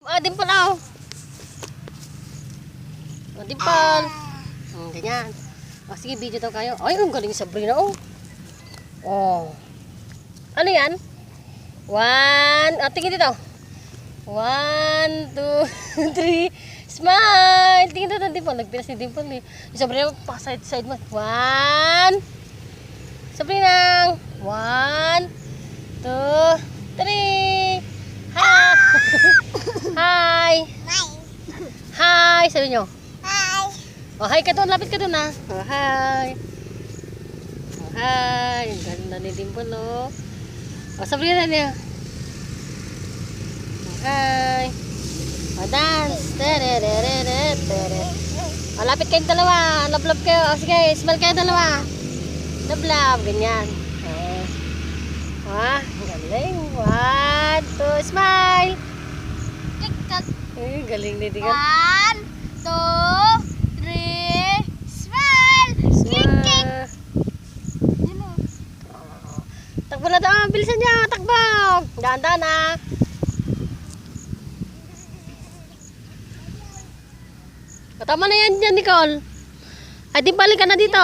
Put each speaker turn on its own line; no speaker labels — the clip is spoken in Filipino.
Ah, dimple oh. Oh, dimple. Ganyan. Oh, sige, video daw kayo. Ay, ang galing Sabrina oh. Oh. Ano yan? 1, tingin dito. 1, 2, 3. Smile! Tingin dito, dimple. Nagpilas ni dimple eh. Sabrina, pa side mo. 1. Sabrina. 1, 2, 3. Hi! Hi! Hi! Sabi nyo.
Hi.
Oh, hi ka doon. Lapit ka doon ha. Oh, hi! Oh, hi! Ang ganda ni dimple oh. Oh, Sabrina niya. Oh, hi! Oh, dance! Oh, lapit kayong dalawa. Love-love kayo. Oh, sige, smile kayo dalawa. Love-love. Ganyan. Ah, galing. 1, 2, smile!
TikTok.
Eh, galing ni Digan.
1, 2, 3, smile! Kick, kick! Yun o.
Takbo na daw. Bilisan niya. Takbo. Dahan-dahan na. Tama na yan dyan, Nicole. Ay, di balik ka na dito.